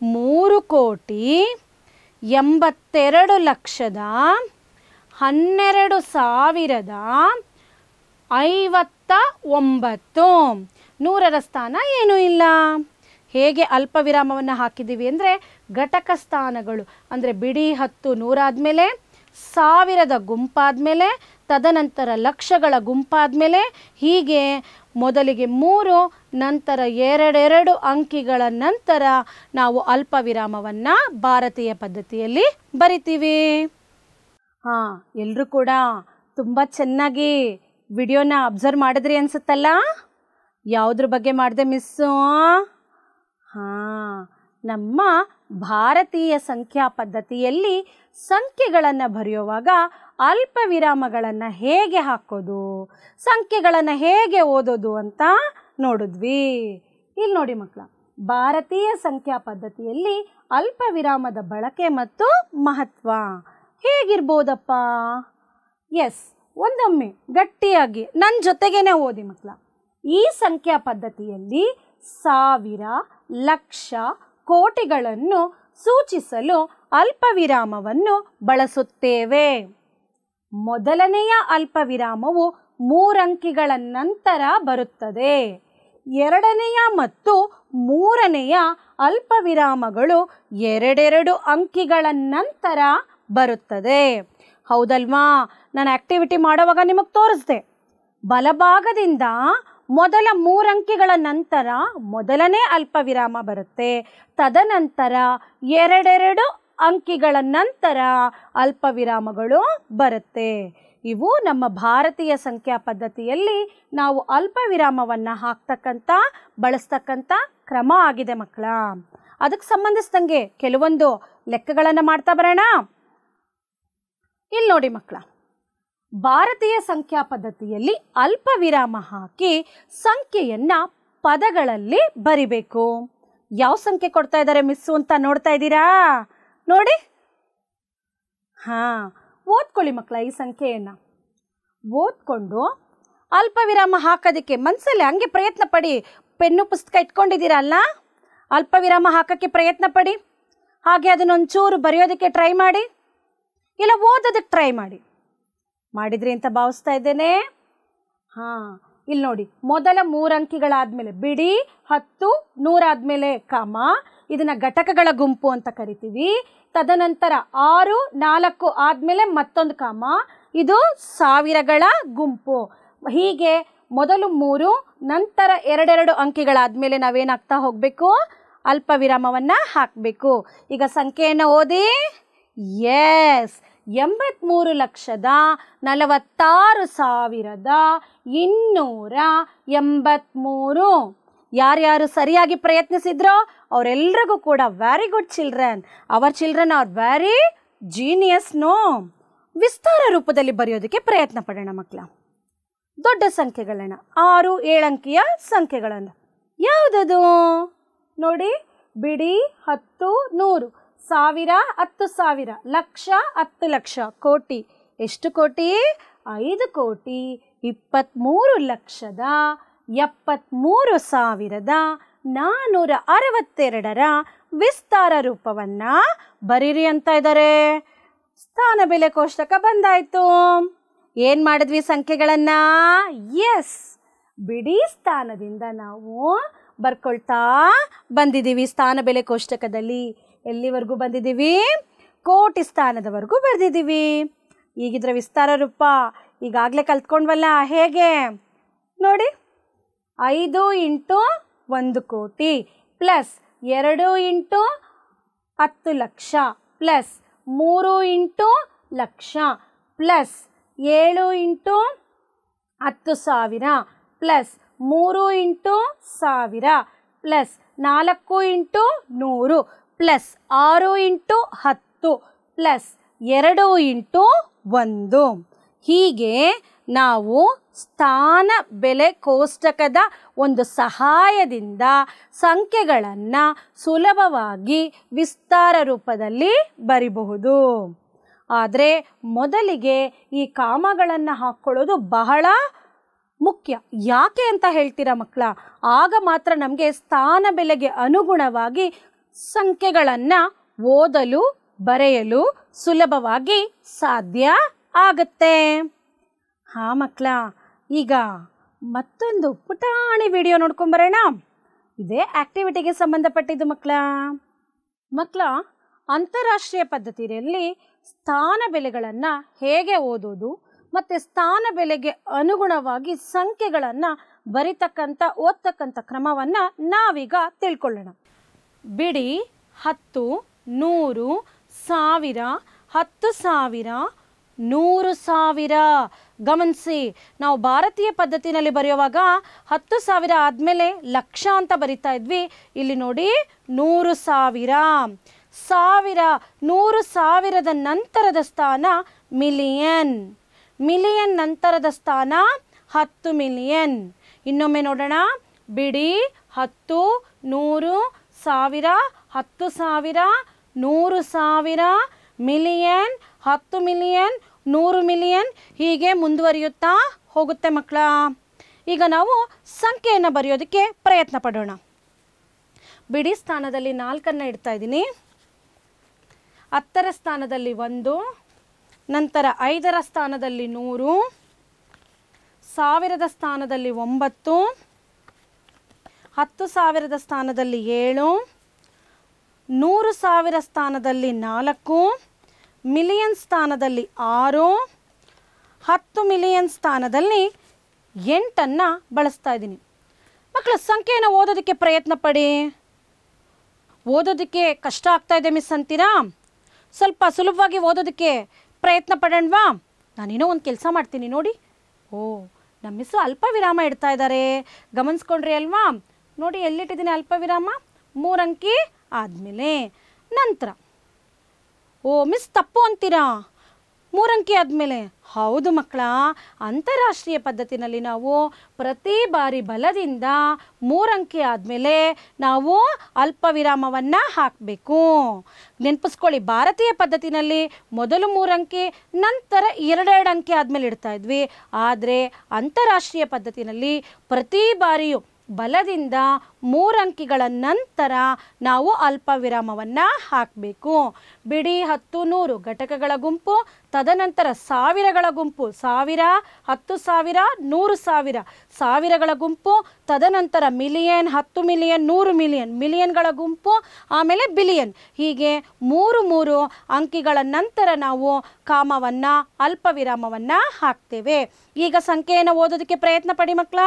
3,82,12,059. 100ರ ಸ್ಥಾನ ಏನೂ ಇಲ್ಲ. ಹೇಗೆ ಅಲ್ಪ ವಿರಾಮವನ್ನು ಹಾಕಿದ್ದೀವಿ ಅಂದರೆ ಘಟಕ ಸ್ಥಾನಗಳು ಅಂದರೆ ಬಿಡಿ 10 100 ಆದಮೇಲೆ 1000ದ ಗುಂಪಾದಮೇಲೆ ತದನಂತರ ಲಕ್ಷಗಳ ಗುಂಪಾದಮೇಲೆ ಹೀಗೆ ಮೊದಲಿಗೆ 3 ನಂತರ 2 ಅಂಕಿಗಳ ನಂತರ ನಾವು ಅಲ್ಪ ವಿರಾಮವನ್ನು ಭಾರತೀಯ ಪದ್ಧತಿಯಲ್ಲಿ ಬರಿತೀವಿ. ಎಲ್ಲರೂ ಕೂಡ ತುಂಬ ಚೆನ್ನಾಗಿ ವಿಡಿಯೋನ ಅಬ್ಸರ್ವ್ ಮಾಡಿದ್ರಿ ಅನ್ಸುತ್ತಲ್ಲ? ಯಾವುದ್ರ ಬಗ್ಗೆ ಮಾಡಿದೆ ಮಿಸ್ಸು? ನಮ್ಮ ಭಾರತೀಯ ಸಂಖ್ಯಾ ಪದ್ಧತಿಯಲ್ಲಿ ಸಂಖ್ಯೆಗಳನ್ನು ಬರೆಯುವಾಗ ಅಲ್ಪ ವಿರಾಮಗಳನ್ನು ಹೇಗೆ ಹಾಕೋದು, ಸಂಖ್ಯೆಗಳನ್ನು ಹೇಗೆ ಓದೋದು ಅಂತ ನೋಡಿದ್ವಿ. ಇಲ್ಲಿ ನೋಡಿ ಮಕ್ಕಳ, ಭಾರತೀಯ ಸಂಖ್ಯಾ ಪದ್ಧತಿಯಲ್ಲಿ ಅಲ್ಪ ವಿರಾಮದ ಬಳಕೆ ಮತ್ತು ಮಹತ್ವ ಹೇಗಿರ್ಬೋದಪ್ಪ? ಎಸ್, ಒಂದೊಮ್ಮೆ ಗಟ್ಟಿಯಾಗಿ ನನ್ನ ಜೊತೆಗೇನೆ ಓದಿ ಮಕ್ಕಳ. ಈ ಸಂಖ್ಯಾ ಪದ್ಧತಿಯಲ್ಲಿ 1000, ಲಕ್ಷ, ಕೋಟಿಗಳನ್ನು ಸೂಚಿಸಲು ಅಲ್ಪ ವಿರಾಮವನ್ನು ಬಳಸುತ್ತೇವೆ. ಮೊದಲನೆಯ ಅಲ್ಪ ವಿರಾಮವು 3 ಅಂಕಿಗಳ ನಂತರ ಬರುತ್ತದೆ. ಎರಡನೆಯ ಮತ್ತು ಮೂರನೆಯ ಅಲ್ಪ ವಿರಾಮಗಳು 2 ಅಂಕಿಗಳ ನಂತರ ಬರುತ್ತದೆ. ಹೌದಲ್ವಾ? ನಾನು ಆಕ್ಟಿವಿಟಿ ಮಾಡುವಾಗ ನಿಮಗೆ ತೋರಿಸ್ದೆ. ಬಲಭಾಗದಿಂದ ಮೊದಲ 3 ಅಂಕಿಗಳ ನಂತರ ಮೊದಲನೇ ಅಲ್ಪ ವಿರಾಮ ಬರುತ್ತೆ. ತದನಂತರ 2 ಅಂಕಿಗಳ ನಂತರ ಅಲ್ಪ ವಿರಾಮಗಳು ಬರುತ್ತೆ. ಇವು ನಮ್ಮ ಭಾರತೀಯ ಸಂಖ್ಯಾ ಪದ್ಧತಿಯಲ್ಲಿ ನಾವು ಅಲ್ಪ ವಿರಾಮವನ್ನು ಹಾಕ್ತಕ್ಕಂಥ ಬಳಸ್ತಕ್ಕಂಥ ಕ್ರಮ ಆಗಿದೆ ಮಕ್ಕಳ. ಅದಕ್ಕೆ ಸಂಬಂಧಿಸಿದಂಗೆ ಕೆಲವೊಂದು ಲೆಕ್ಕಗಳನ್ನು ಮಾಡ್ತಾ ಬರೋಣ. ಇಲ್ಲಿ ನೋಡಿ ಮಕ್ಕಳ, ಭಾರತೀಯ ಸಂಖ್ಯಾ ಪದ್ಧತಿಯಲ್ಲಿ ಅಲ್ಪ ವಿರಾಮ ಹಾಕಿ ಸಂಖ್ಯೆಯನ್ನ ಪದಗಳಲ್ಲಿ ಬರಿಬೇಕು. ಯಾವ ಸಂಖ್ಯೆ ಕೊಡ್ತಾ ಇದ್ದಾರೆ ಮಿಸ್ಸು ಅಂತ ನೋಡ್ತಾ ಇದ್ದೀರಾ? ನೋಡಿ, ಓದ್ಕೊಳ್ಳಿ ಮಕ್ಕಳ. ಈ ಸಂಖ್ಯೆಯನ್ನ ಓದ್ಕೊಂಡು ಅಲ್ಪ ವಿರಾಮ ಹಾಕೋದಕ್ಕೆ ಮನಸ್ಸಲ್ಲಿ ಹಂಗೆ ಪ್ರಯತ್ನ ಪಡಿ. ಪೆನ್ನು ಪುಸ್ತಕ ಇಟ್ಕೊಂಡಿದ್ದೀರಲ್ಲ, ಅಲ್ಪ ವಿರಾಮ ಹಾಕೋಕ್ಕೆ ಪ್ರಯತ್ನ ಪಡಿ. ಹಾಗೆ ಅದನ್ನೊಂಚೂರು ಬರೆಯೋದಕ್ಕೆ ಟ್ರೈ ಮಾಡಿ, ಇಲ್ಲ ಓದೋದಕ್ಕೆ ಟ್ರೈ ಮಾಡಿದ್ರಿ ಅಂತ ಭಾವಿಸ್ತಾ ಇದ್ದೇನೆ. ಇಲ್ಲಿ ನೋಡಿ, ಮೊದಲ 3 ಅಂಕಿಗಳಾದ್ಮೇಲೆ ಬಿಡಿ, 10, 100 ಆದ್ಮೇಲೆ ಕಾಮ, ಇದನ್ನ ಘಟಕಗಳ ಗುಂಪು ಅಂತ ಕರಿತೀವಿ. ತದನಂತರ 6, 4 ಆದ್ಮೇಲೆ ಮತ್ತೊಂದು ಕಾಮ, ಇದು ಸಾವಿರಗಳ ಗುಂಪು. ಹೀಗೆ ಮೊದಲು 3, ನಂತರ 2 ಅಂಕಿಗಳಾದ್ಮೇಲೆ ನಾವೇನಾಗ್ತಾ ಹೋಗ್ಬೇಕು? ಅಲ್ಪ ವಿರಾಮವನ್ನ ಹಾಕಬೇಕು. ಈಗ ಸಂಖ್ಯೆಯನ್ನು ಓದಿ. ಎಸ್, 83,46,283. ಯಾರ್ಯಾರು ಸರಿಯಾಗಿ ಪ್ರಯತ್ನಿಸಿದ್ರೋ ಅವರೆಲ್ಲರಿಗೂ ಕೂಡ very good children. Our children are very genius. No, ವಿಸ್ತಾರ ರೂಪದಲ್ಲಿ ಬರೆಯೋದಕ್ಕೆ ಪ್ರಯತ್ನ ಪಡೋಣ ಮಕ್ಕಳ. ದೊಡ್ಡ ಸಂಖ್ಯೆಗಳನ್ನ 6, 7 ಅಂಕಿಯ ಸಂಖ್ಯೆಗಳನ್ನು ಯಾವುದದು ನೋಡಿ. ಬಿಡಿ, 10, 100, ಸಾವಿರ, 10,000, ಲಕ್ಷ, 10 ಲಕ್ಷ, ಕೋಟಿ. ಎಷ್ಟು ಕೋಟಿ? 5,73,73,462 ವಿಸ್ತಾರ ರೂಪವನ್ನ ಬರೀರಿ ಅಂತ ಇದ್ದಾರೆ. ಸ್ಥಾನ ಬೆಲೆ ಕೋಷ್ಟಕ ಬಂದಾಯ್ತು. ಏನ್ ಮಾಡಿದ್ವಿ ಸಂಖ್ಯೆಗಳನ್ನ? ಎಸ್, ಬಿಡಿ ಸ್ಥಾನದಿಂದ ನಾವು ಬರ್ಕೊಳ್ತಾ ಬಂದಿದ್ದೀವಿ. ಸ್ಥಾನ ಬೆಲೆ ಕೋಷ್ಟಕದಲ್ಲಿ ಎಲ್ಲಿವರೆಗೂ ಬಂದಿದ್ದೀವಿ? ಕೋಟಿ ಸ್ಥಾನದವರೆಗೂ ಬರೆದಿದ್ದೀವಿ. ಈಗಿದ್ರ ವಿಸ್ತಾರ ರೂಪ ಈಗಾಗಲೇ ಕಲ್ತ್ಕೊಂಡ್ವಲ್ಲ, ಹೇಗೆ ನೋಡಿ. 5 × 1 ಕೋಟಿ plus 2 × 10 lakh plus 3 × lakh plus 7 × 10,000 plus 3 × 1000 plus 4 × 100 plus 6 × 10 plus 2 × 1. ಹೀಗೆ ನಾವು ಸ್ಥಾನ ಬೆಲೆ ಕೋಷ್ಟಕದ ಒಂದು ಸಹಾಯದಿಂದ ಸಂಖ್ಯೆಗಳನ್ನು ಸುಲಭವಾಗಿ ವಿಸ್ತಾರ ರೂಪದಲ್ಲಿ ಬರಿಬಹುದು. ಆದರೆ ಮೊದಲಿಗೆ ಈ ಕಾಮಗಳನ್ನು ಹಾಕ್ಕೊಳ್ಳೋದು ಬಹಳ ಮುಖ್ಯ. ಯಾಕೆ ಅಂತ ಹೇಳ್ತೀರಾ ಮಕ್ಕಳ? ಆಗ ಮಾತ್ರ ನಮಗೆ ಸ್ಥಾನ ಬೆಲೆಗೆ ಅನುಗುಣವಾಗಿ ಸಂಖ್ಯೆಗಳನ್ನು ಓದಲು ಬರೆಯಲು ಸುಲಭವಾಗಿ ಸಾಧ್ಯ ಆಗುತ್ತೆ. ಮಕ್ಕಳ, ಈಗ ಮತ್ತೊಂದು ಪುಟಾಣಿ ವಿಡಿಯೋ ನೋಡ್ಕೊಂಬರೋಣ. ಇದೇ ಆಕ್ಟಿವಿಟಿಗೆ ಸಂಬಂಧಪಟ್ಟಿದ್ದು ಮಕ್ಕಳ. ಅಂತಾರಾಷ್ಟ್ರೀಯ ಪದ್ಧತಿಯಲ್ಲಿ ಸ್ಥಾನ ಬೆಲೆಗಳನ್ನು ಹೇಗೆ ಓದೋದು ಮತ್ತು ಸ್ಥಾನ ಬೆಲೆಗೆ ಅನುಗುಣವಾಗಿ ಸಂಖ್ಯೆಗಳನ್ನು ಓದ್ತಕ್ಕಂಥ ಕ್ರಮವನ್ನು ನಾವೀಗ ತಿಳ್ಕೊಳ್ಳೋಣ. ಬಿಡಿ, 10, 100, 1000, 10,000, 100,000. ಗಮನಿಸಿ, ನಾವು ಭಾರತೀಯ ಪದ್ಧತಿನಲ್ಲಿ ಬರೆಯುವಾಗ 10,000 ಆದಮೇಲೆ ಲಕ್ಷ ಅಂತ ಬರಿತಾ ಇದ್ವಿ. ಇಲ್ಲಿ ನೋಡಿ 100,000. 100,000ದ ನಂತರದ ಸ್ಥಾನ ಮಿಲಿಯನ್. ಮಿಲಿಯನ್ ನಂತರದ ಸ್ಥಾನ 10 ಮಿಲಿಯನ್. ಇನ್ನೊಮ್ಮೆ ನೋಡೋಣ. ಬಿಡಿ, 10, 100, 1000, 10,000, 100,000, ಮಿಲಿಯನ್, 10 ಮಿಲಿಯನ್, 100 ಮಿಲಿಯನ್, ಹೀಗೆ ಮುಂದುವರಿಯುತ್ತಾ ಹೋಗುತ್ತೆ ಮಕ್ಕಳ. ಈಗ ನಾವು ಸಂಖ್ಯೆಯನ್ನು ಬರೆಯೋದಕ್ಕೆ ಪ್ರಯತ್ನ ಪಡೋಣ. ಬಿಡಿ ಸ್ಥಾನದಲ್ಲಿ 4 ಇಡ್ತಾ ಇದ್ದೀನಿ. 10ರ ಸ್ಥಾನದಲ್ಲಿ 1, ನಂತರ 5ರ ಸ್ಥಾನದಲ್ಲಿ 100, 1000ದ ಸ್ಥಾನದಲ್ಲಿ 9, 10,000ದ ಸ್ಥಾನದಲ್ಲಿ 7, 100,000 ಸ್ಥಾನದಲ್ಲಿ 4, ಮಿಲಿಯನ್ ಸ್ಥಾನದಲ್ಲಿ 6, 10 ಮಿಲಿಯನ್ ಸ್ಥಾನದಲ್ಲಿ 8 ಬಳಸ್ತಾ ಇದ್ದೀನಿ. ಮಕ್ಕಳ ಸಂಖ್ಯೆಯನ್ನು ಓದೋದಕ್ಕೆ ಪ್ರಯತ್ನ ಪಡಿ. ಓದೋದಕ್ಕೆ ಕಷ್ಟ ಆಗ್ತಾ ಇದೆ ಮಿಸ್ ಅಂತೀರಾ? ಸ್ವಲ್ಪ ಸುಲಭವಾಗಿ ಓದೋದಕ್ಕೆ ಪ್ರಯತ್ನ ಪಡೋಣವಾ? ನಾನೇನೋ ಒಂದು ಕೆಲಸ ಮಾಡ್ತೀನಿ ನೋಡಿ. ಓ, ನಮ್ಮ ಮಿಸ್ಸು ಅಲ್ಪ ವಿರಾಮ ಇಡ್ತಾ ಇದ್ದಾರೆ, ಗಮನಿಸ್ಕೊಂಡ್ರಿ ಅಲ್ವಾ? ನೋಡಿ ಎಲ್ಲಿಟ್ಟಿದ್ದೀನಿ ಅಲ್ಪ ವಿರಾಮ, 3 ಅಂಕಿ ಆದಮೇಲೆ ನಂತರ. ಓ ಮಿಸ್ ತಪ್ಪು ಅಂತೀರಾ? 3 ಅಂಕಿ ಆದಮೇಲೆ. ಹೌದು ಮಕ್ಕಳ, ಅಂತಾರಾಷ್ಟ್ರೀಯ ಪದ್ಧತಿನಲ್ಲಿ ನಾವು ಪ್ರತಿ ಬಾರಿ ಬಲದಿಂದ 3 ಅಂಕಿ ಆದಮೇಲೆ ನಾವು ಅಲ್ಪ ವಿರಾಮವನ್ನು ಹಾಕಬೇಕು. ನೆನಪಿಸ್ಕೊಳ್ಳಿ, ಭಾರತೀಯ ಪದ್ಧತಿನಲ್ಲಿ ಮೊದಲು 3 ಅಂಕಿ, ನಂತರ 2 ಅಂಕಿ ಆದಮೇಲೆ ಇಡ್ತಾ ಇದ್ವಿ. ಆದರೆ ಅಂತಾರಾಷ್ಟ್ರೀಯ ಪದ್ಧತಿನಲ್ಲಿ ಪ್ರತಿ ಬಾರಿಯೂ ಬಲದಿಂದ 3 ಅಂಕಿಗಳ ನಂತರ ನಾವು ಅಲ್ಪ ವಿರಾಮವನ್ನು ಹಾಕಬೇಕು. ಬಿಡಿ 10, 100 ಘಟಕಗಳ ಗುಂಪು, ತದನಂತರ ಸಾವಿರಗಳ ಗುಂಪು, 1000, 10,000, 100,000 ಸಾವಿರಗಳ ಗುಂಪು, ತದನಂತರ ಮಿಲಿಯನ್, 10 ಮಿಲಿಯನ್, 100 ಮಿಲಿಯನ್ ಮಿಲಿಯನ್ಗಳ ಗುಂಪು, ಆಮೇಲೆ ಬಿಲಿಯನ್. ಹೀಗೆ 3 ಅಂಕಿಗಳ ನಂತರ ನಾವು ಕಾಮವನ್ನು ಅಲ್ಪ ವಿರಾಮವನ್ನು ಹಾಕ್ತೇವೆ. ಈಗ ಸಂಖ್ಯೆಯನ್ನು ಓದೋದಕ್ಕೆ ಪ್ರಯತ್ನ ಪಡಿ ಮಕ್ಕಳ.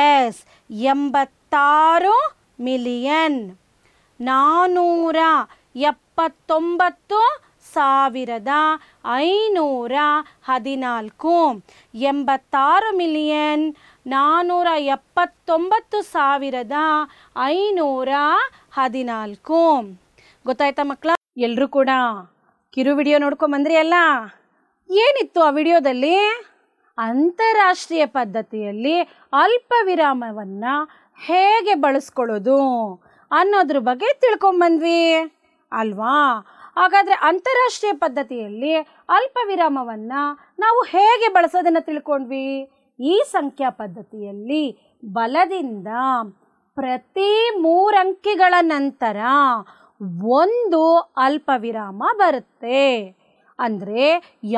Yes, 86 million 479,514. 86 ಮಿಲಿಯನ್ 479,514. ಗೊತ್ತಾಯ್ತಾ ಮಕ್ಕಳ? ಎಲ್ಲರೂ ಕೂಡ ಕಿರು ವಿಡಿಯೋ ನೋಡ್ಕೊಂಬಂದ್ರಿ ಅಲ್ಲ? ಏನಿತ್ತು ಆ ವಿಡಿಯೋದಲ್ಲಿ? ಅಂತಾರಾಷ್ಟ್ರೀಯ ಪದ್ಧತಿಯಲ್ಲಿ ಅಲ್ಪ ವಿರಾಮವನ್ನು ಹೇಗೆ ಬಳಸ್ಕೊಳ್ಳೋದು ಅನ್ನೋದ್ರ ಬಗ್ಗೆ ತಿಳ್ಕೊಂಬಂದ್ವಿ ಅಲ್ವಾ? ಹಾಗಾದರೆ ಅಂತಾರಾಷ್ಟ್ರೀಯ ಪದ್ಧತಿಯಲ್ಲಿ ಅಲ್ಪ ವಿರಾಮವನ್ನು ನಾವು ಹೇಗೆ ಬಳಸೋದನ್ನು ತಿಳ್ಕೊಂಡ್ವಿ. ಈ ಸಂಖ್ಯಾ ಪದ್ಧತಿಯಲ್ಲಿ ಬಲದಿಂದ ಪ್ರತಿ 3 ಅಂಕಿಗಳ ನಂತರ 1 ಅಲ್ಪ ವಿರಾಮ ಬರುತ್ತೆ. ಅಂದರೆ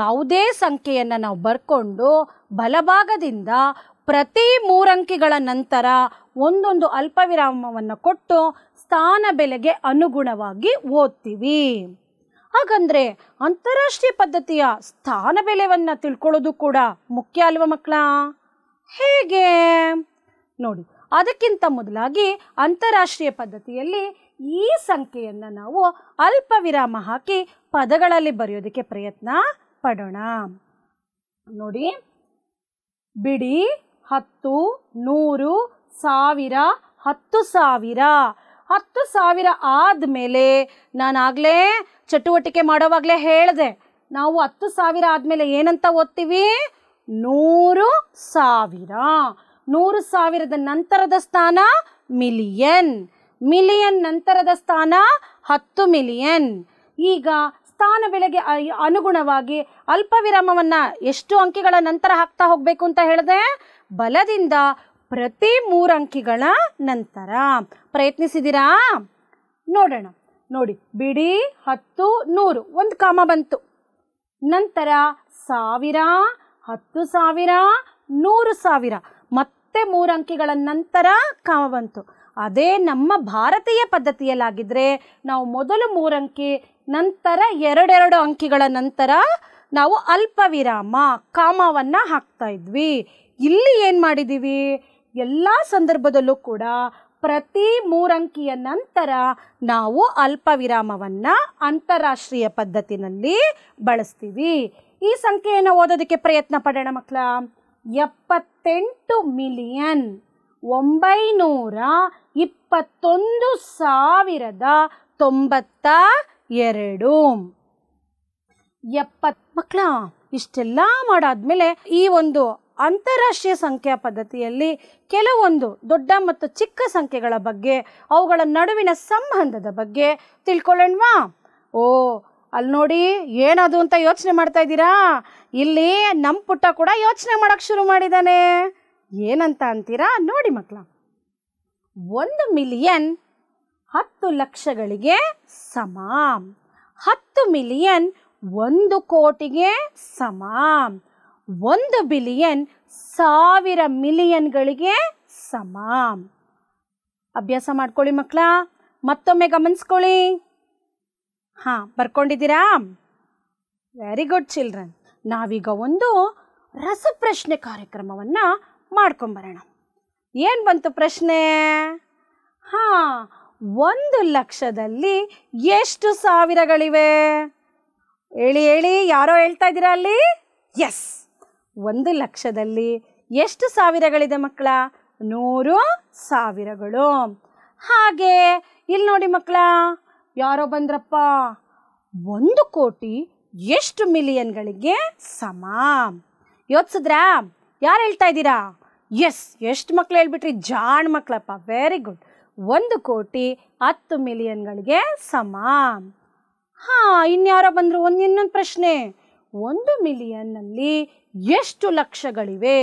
ಯಾವುದೇ ಸಂಖ್ಯೆಯನ್ನು ನಾವು ಬರ್ಕೊಂಡು ಬಲಭಾಗದಿಂದ ಪ್ರತಿ 3 ಅಂಕಿಗಳ ನಂತರ ಒಂದೊಂದು ಅಲ್ಪ ವಿರಾಮವನ್ನು ಕೊಟ್ಟು ಸ್ಥಾನ ಬೆಲೆಗೆ ಅನುಗುಣವಾಗಿ ಓದ್ತೀವಿ. ಹಾಗಂದರೆ ಅಂತಾರಾಷ್ಟ್ರೀಯ ಪದ್ಧತಿಯ ಸ್ಥಾನ ಬೆಲೆಯನ್ನು ತಿಳ್ಕೊಳ್ಳೋದು ಕೂಡ ಮುಖ್ಯ ಅಲ್ವ ಮಕ್ಕಳ? ಹೇಗೆ ನೋಡಿ, ಅದಕ್ಕಿಂತ ಮೊದಲಾಗಿ ಅಂತಾರಾಷ್ಟ್ರೀಯ ಪದ್ಧತಿಯಲ್ಲಿ ಈ ಸಂಖ್ಯೆಯನ್ನು ನಾವು ಅಲ್ಪ ವಿರಾಮ ಹಾಕಿ ಪದಗಳಲ್ಲಿ ಬರೆಯೋದಕ್ಕೆ ಪ್ರಯತ್ನ ಪಡೋಣ. ನೋಡಿ, ಬಿಡಿ 10, 100, 1000, 10,000. 10,000 ಆದಮೇಲೆ ನಾನಾಗಲೇ ಚಟುವಟಿಕೆ ಮಾಡೋವಾಗಲೇ ಹೇಳಿದೆ, ನಾವು 10,000 ಆದಮೇಲೆ ಏನಂತ ಓದ್ತೀವಿ? 100,000. 100,000ದ ನಂತರದ ಸ್ಥಾನ ಮಿಲಿಯನ್. ಮಿಲಿಯನ್ ನಂತರದ ಸ್ಥಾನ 10 ಮಿಲಿಯನ್. ಈಗ ಸ್ಥಾನ ಬೆಲೆಗೆ ಅನುಗುಣವಾಗಿ ಅಲ್ಪ ವಿರಾಮವನ್ನು ಎಷ್ಟು ಅಂಕಿಗಳ ನಂತರ ಹಾಕ್ತಾ ಹೋಗಬೇಕು ಅಂತ ಹೇಳಿದೆ? ಬಲದಿಂದ ಪ್ರತಿ 3 ಅಂಕಿಗಳ ನಂತರ. ಪ್ರಯತ್ನಿಸಿದ್ದೀರಾ? ನೋಡೋಣ. ನೋಡಿ, ಬಿಡಿ 10, 100 ಒಂದು ಕಾಮ ಬಂತು. ನಂತರ 1000, 10,000, 100,000 ಮತ್ತೆ 3 ಅಂಕಿಗಳ ನಂತರ ಕಾಮ ಬಂತು. ಅದೇ ನಮ್ಮ ಭಾರತೀಯ ಪದ್ಧತಿಯಲ್ಲಾಗಿದ್ದರೆ ನಾವು ಮೊದಲು 3 ಅಂಕಿ, ನಂತರ 2 ಅಂಕಿಗಳ ನಂತರ ನಾವು ಅಲ್ಪ ವಿರಾಮ ಕಾಮವನ್ನು ಹಾಕ್ತಾ ಇದ್ವಿ. ಇಲ್ಲಿ ಏನು ಮಾಡಿದ್ದೀವಿ? ಎಲ್ಲ ಸಂದರ್ಭದಲ್ಲೂ ಕೂಡ ಪ್ರತಿ 3 ಅಂಕಿಯ ನಂತರ ನಾವು ಅಲ್ಪ ವಿರಾಮವನ್ನು ಅಂತಾರಾಷ್ಟ್ರೀಯ ಪದ್ಧತಿನಲ್ಲಿ ಬಳಸ್ತೀವಿ. ಈ ಸಂಖ್ಯೆಯನ್ನು ಓದೋದಕ್ಕೆ ಪ್ರಯತ್ನ ಪಡೋಣ ಮಕ್ಕಳ. 78 ಮಿಲಿಯನ್ 921,092. 70 ಮಕ್ಕಳ. ಇಷ್ಟೆಲ್ಲ ಮಾಡಾದ್ಮೇಲೆ ಈ ಒಂದು ಅಂತಾರಾಷ್ಟ್ರೀಯ ಸಂಖ್ಯಾ ಪದ್ಧತಿಯಲ್ಲಿ ಕೆಲವೊಂದು ದೊಡ್ಡ ಮತ್ತು ಚಿಕ್ಕ ಸಂಖ್ಯೆಗಳ ಬಗ್ಗೆ, ಅವುಗಳ ನಡುವಿನ ಸಂಬಂಧದ ಬಗ್ಗೆ ತಿಳ್ಕೊಳ್ಳೋಣವಾ? ಓ, ಅಲ್ಲಿ ನೋಡಿ, ಏನದು ಅಂತ ಯೋಚನೆ ಮಾಡ್ತಾ ಇದ್ದೀರಾ? ಇಲ್ಲಿ ನಮ್ಮ ಪುಟ್ಟ ಕೂಡ ಯೋಚನೆ ಮಾಡೋಕ್ಕೆ ಶುರು ಮಾಡಿದ್ದಾನೆ. ಏನಂತ ಅಂತೀರಾ? ನೋಡಿ ಮಕ್ಕಳ, 1 ಮಿಲಿಯನ್ 10 ಲಕ್ಷಗಳಿಗೆ ಸಮ. 10 ಮಿಲಿಯನ್ 1 ಕೋಟಿಗೆ ಸಮ. 1 ಬಿಲಿಯನ್ 1000 ಮಿಲಿಯನ್ಗಳಿಗೆ ಸಮ. ಅಭ್ಯಾಸ ಮಾಡ್ಕೊಳ್ಳಿ ಮಕ್ಕಳ, ಮತ್ತೊಮ್ಮೆ ಗಮನಿಸ್ಕೊಳ್ಳಿ. ಬರ್ಕೊಂಡಿದ್ದೀರಾ? Very good children. ನಾವೀಗ ಒಂದು ರಸಪ್ರಶ್ನೆ ಕಾರ್ಯಕ್ರಮವನ್ನು ಮಾಡ್ಕೊಂಬರೋಣ. ಏನು ಬಂತು ಪ್ರಶ್ನೆ? 1 ಲಕ್ಷದಲ್ಲಿ ಎಷ್ಟು ಸಾವಿರಗಳಿವೆ? ಹೇಳಿ ಹೇಳಿ, ಯಾರೋ ಹೇಳ್ತಾ ಇದ್ದೀರಾ ಅಲ್ಲಿ? ಎಸ್, 1 ಲಕ್ಷದಲ್ಲಿ ಎಷ್ಟು ಸಾವಿರಗಳಿದೆ ಮಕ್ಕಳ? 100 ಸಾವಿರಗಳು. ಹಾಗೆ ಇಲ್ಲಿ ನೋಡಿ ಮಕ್ಕಳ, ಯಾರೋ ಬಂದ್ರಪ್ಪ, 1 ಕೋಟಿ ಎಷ್ಟು ಮಿಲಿಯನ್ಗಳಿಗೆ ಸಮ? ಯೋಚಿಸಿದ್ರಾ? ಯಾರು ಹೇಳ್ತಾ ಇದ್ದೀರಾ? ಎಸ್, ಎಷ್ಟು ಮಕ್ಕಳು ಹೇಳ್ಬಿಟ್ರಿ? ಜಾಣ್ ಮಕ್ಕಳಪ್ಪ, ವೆರಿ ಗುಡ್. 1 ಕೋಟಿ 10 ಮಿಲಿಯನ್ಗಳಿಗೆ ಸಮ. ಇನ್ಯಾರೋ ಬಂದರು. ಇನ್ನೊಂದು ಪ್ರಶ್ನೆ, 1 ಮಿಲಿಯನ್ನಲ್ಲಿ ಎಷ್ಟು ಲಕ್ಷಗಳಿವೆ?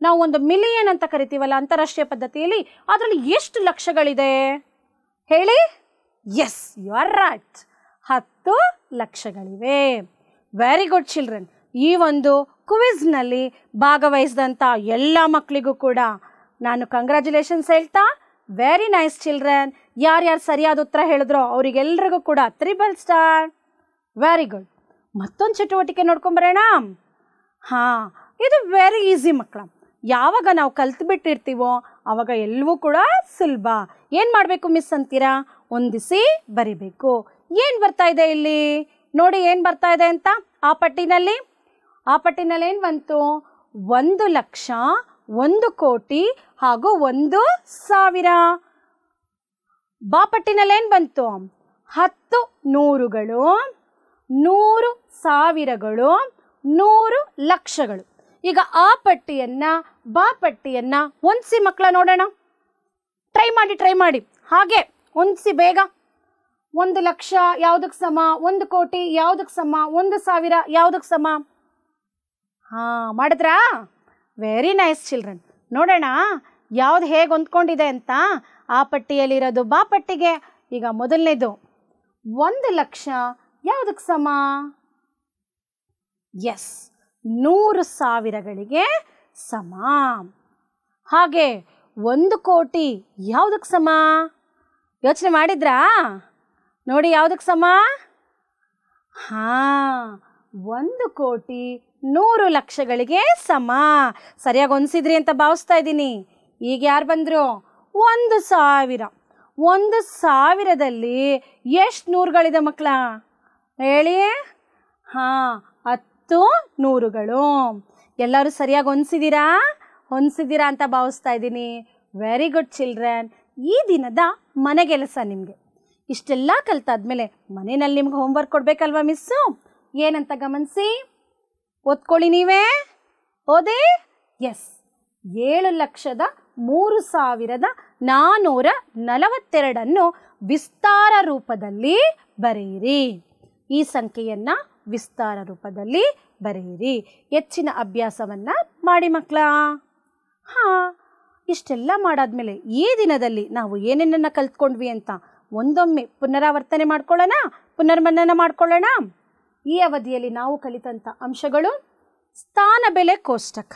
ನಾವು 1 ಮಿಲಿಯನ್ ಅಂತ ಕರಿತೀವಲ್ಲ ಅಂತಾರಾಷ್ಟ್ರೀಯ ಪದ್ಧತಿಯಲ್ಲಿ, ಅದರಲ್ಲಿ ಎಷ್ಟು ಲಕ್ಷಗಳಿದೆ ಹೇಳಿ? ಎಸ್, ಯು ಆರ್ ರೈಟ್, 10 ಲಕ್ಷಗಳಿವೆ. Very good children. ಈ ಒಂದು ಕ್ವಿಜ್ನಲ್ಲಿ ಭಾಗವಹಿಸಿದಂಥ ಎಲ್ಲ ಮಕ್ಕಳಿಗೂ ಕೂಡ ನಾನು ಕಂಗ್ರ್ಯಾಚುಲೇಷನ್ಸ್ ಹೇಳ್ತಾ, ವೆರಿ ನೈಸ್ ಚಿಲ್ಡ್ರನ್. ಯಾರ್ಯಾರು ಸರಿಯಾದ ಉತ್ತರ ಹೇಳಿದ್ರೋ ಅವರಿಗೆಲ್ರಿಗೂ ಕೂಡ 3 ಸ್ಟಾರ್. Very good. ಮತ್ತೊಂದು ಚಟುವಟಿಕೆ ನೋಡ್ಕೊಂಬರೋಣ. ಇದು ವೆರಿ ಈಸಿ ಮಕ್ಕಳ. ಯಾವಾಗ ನಾವು ಕಲ್ತ್ಬಿಟ್ಟಿರ್ತೀವೋ ಆವಾಗ ಎಲ್ಲವೂ ಕೂಡ ಸುಲಭ. ಏನು ಮಾಡಬೇಕು ಮಿಸ್ ಅಂತೀರಾ? ಹೊಂದಿಸಿ ಬರಿಬೇಕು. ಏನು ಬರ್ತಾ ಇದೆ ಇಲ್ಲಿ ನೋಡಿ, ಏನು ಬರ್ತಾ ಇದೆ ಅಂತ ಆ ಪಟ್ಟಿನಲ್ಲಿ ಏನು ಬಂತು? 1 ಲಕ್ಷ, 1 ಕೋಟಿ ಹಾಗೂ 1,000. ಬಾ ಪಟ್ಟಿನಲ್ಲಿ ಏನು ಬಂತು? 10 ನೂರುಗಳು, 100 ಸಾವಿರಗಳು, 100 ಲಕ್ಷಗಳು. ಈಗ ಆ ಪಟ್ಟಿಯನ್ನು ಬಾ ಪಟ್ಟಿಯನ್ನು ಹೊಂದಿಸಿ ಮಕ್ಕಳ ನೋಡೋಣ. ಟ್ರೈ ಮಾಡಿ ಹಾಗೆ ಹೊಂದಿಸಿ ಬೇಗ. 1 ಲಕ್ಷ ಯಾವುದಕ್ಕೆ ಸಮ? 1 ಕೋಟಿ ಯಾವುದಕ್ಕೆ ಸಮ? 1,000 ಯಾವುದಕ್ಕೆ ಸಮ? ಮಾಡಿದ್ರಾ? Very nice children. ನೋಡೋಣ ಯಾವ್ದು ಹೇಗೆ ಹೊಂದ್ಕೊಂಡಿದೆ ಅಂತ. ಆ ಪಟ್ಟಿಯಲ್ಲಿರೋದು ಬಾ ಪಟ್ಟಿಗೆ. ಈಗ ಮೊದಲನೇದು 1 ಲಕ್ಷ ಯಾವುದಕ್ಕೆ ಸಮ? ಎಸ್, 100 ಸಾವಿರಗಳಿಗೆ ಸಮ. ಹಾಗೆ 1 ಕೋಟಿ ಯಾವುದಕ್ಕೆ ಸಮ? ಯೋಚನೆ ಮಾಡಿದ್ರಾ? ನೋಡಿ ಯಾವುದಕ್ಕೆ ಸಮ? 1 ಕೋಟಿ 100 ಲಕ್ಷಗಳಿಗೆ ಸಮ. ಸರಿಯಾಗಿ ಹೊಂದಿಸಿದ್ರಿ ಅಂತ ಭಾವಿಸ್ತಾ ಇದ್ದೀನಿ. ಈಗ ಯಾರು ಬಂದರು? 1,000. 1,000ದಲ್ಲಿ ಎಷ್ಟು ನೂರುಗಳಿದೆ ಮಕ್ಕಳ ಹೇಳಿ? 10 ನೂರುಗಳು. ಎಲ್ಲರೂ ಸರಿಯಾಗಿ ಹೊಂದಿಸಿದ್ದೀರಾ ಅಂತ ಭಾವಿಸ್ತಾ ಇದ್ದೀನಿ. Very good children. ಈ ದಿನದ ಮನೆಗೆಲಸ ನಿಮಗೆ ಇಷ್ಟೆಲ್ಲ ಕಲ್ತಾದ್ಮೇಲೆ ಮನೆಯಲ್ಲಿ ನಿಮ್ಗೆ ಹೋಮ್ವರ್ಕ್ ಕೊಡಬೇಕಲ್ವಾ ಮಿಸ್ಸು? ಏನಂತ ಗಮನಿಸಿ, ಓದ್ಕೊಳ್ಳಿ ನೀವೇ. ಓದಿ. ಎಸ್, 7,03,442 ವಿಸ್ತಾರ ರೂಪದಲ್ಲಿ ಬರೆಯಿರಿ. ಈ ಸಂಖ್ಯೆಯನ್ನು ವಿಸ್ತಾರ ರೂಪದಲ್ಲಿ ಬರೆಯಿರಿ. ಹೆಚ್ಚಿನ ಅಭ್ಯಾಸವನ್ನು ಮಾಡಿ ಮಕ್ಕಳ. ಇಷ್ಟೆಲ್ಲ ಮಾಡಾದ್ಮೇಲೆ ಈ ದಿನದಲ್ಲಿ ನಾವು ಏನೇನನ್ನು ಕಲ್ತ್ಕೊಂಡ್ವಿ ಅಂತ ಒಂದೊಮ್ಮೆ ಪುನರಾವರ್ತನೆ ಪುನರ್ಮನನ ಮಾಡ್ಕೊಳ್ಳೋಣ. ಈ ಅವಧಿಯಲ್ಲಿ ನಾವು ಕಲಿತಂಥ ಅಂಶಗಳು: ಸ್ಥಾನ ಬೆಲೆ ಕೋಷ್ಟಕ,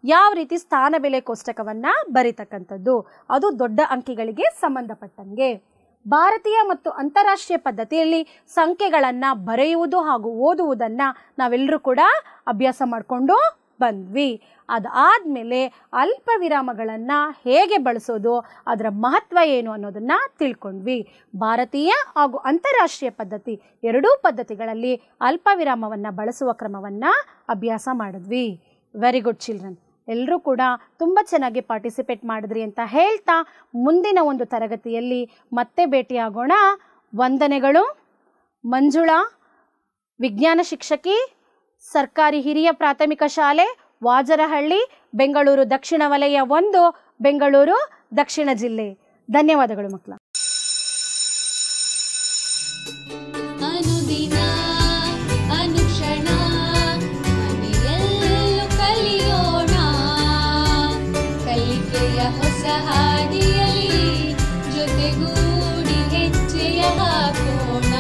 ಯಾವ ರೀತಿ ಸ್ಥಾನ ಬೆಲೆ ಕೋಷ್ಟಕವನ್ನು ಬರೀತಕ್ಕಂಥದ್ದು, ಅದು ದೊಡ್ಡ ಅಂಕಿಗಳಿಗೆ ಸಂಬಂಧಪಟ್ಟಂಗೆ. ಭಾರತೀಯ ಮತ್ತು ಅಂತಾರಾಷ್ಟ್ರೀಯ ಪದ್ಧತಿಯಲ್ಲಿ ಸಂಖ್ಯೆಗಳನ್ನು ಬರೆಯುವುದು ಹಾಗೂ ಓದುವುದನ್ನು ನಾವೆಲ್ಲರೂ ಕೂಡ ಅಭ್ಯಾಸ ಮಾಡಿಕೊಂಡು ಬಂದ್ವಿ. ಅದಾದಮೇಲೆ ಅಲ್ಪ ವಿರಾಮಗಳನ್ನು ಹೇಗೆ ಬಳಸೋದು, ಅದರ ಮಹತ್ವ ಏನು ಅನ್ನೋದನ್ನು ತಿಳ್ಕೊಂಡ್ವಿ. ಭಾರತೀಯ ಹಾಗೂ ಅಂತಾರಾಷ್ಟ್ರೀಯ ಪದ್ಧತಿ ಎರಡೂ ಪದ್ಧತಿಗಳಲ್ಲಿ ಅಲ್ಪ ವಿರಾಮವನ್ನು ಬಳಸುವ ಕ್ರಮವನ್ನು ಅಭ್ಯಾಸ ಮಾಡಿದ್ವಿ. Very good children. ಎಲ್ಲರೂ ಕೂಡ ತುಂಬ ಚೆನ್ನಾಗಿ ಪಾರ್ಟಿಸಿಪೇಟ್ ಮಾಡಿದ್ರಿ ಅಂತ ಹೇಳ್ತಾ ಮುಂದಿನ ಒಂದು ತರಗತಿಯಲ್ಲಿ ಮತ್ತೆ ಭೇಟಿಯಾಗೋಣ. ವಂದನೆಗಳು. ಮಂಜುಳಾ, ವಿಜ್ಞಾನ ಶಿಕ್ಷಕಿ, ಸರ್ಕಾರಿ ಹಿರಿಯ ಪ್ರಾಥಮಿಕ ಶಾಲೆ, ವಾಜರಹಳ್ಳಿ, ಬೆಂಗಳೂರು ದಕ್ಷಿಣ ವಲಯ 1, ಬೆಂಗಳೂರು ದಕ್ಷಿಣ ಜಿಲ್ಲೆ. ಧನ್ಯವಾದಗಳು ಮಕ್ಕಳ. ಅನುದಿನ ಅನುಕ್ಷಣ ಮನೆಯಲ್ಲೂ ಕಲಿಯೋಣ, ಕಲಿಕೆಯ ಹೊಸ ಹಾದಿಯಲ್ಲಿ ಜೊತೆಗೂಡಿ ಹೆಜ್ಜೆಯ ಹಾಕೋಣ.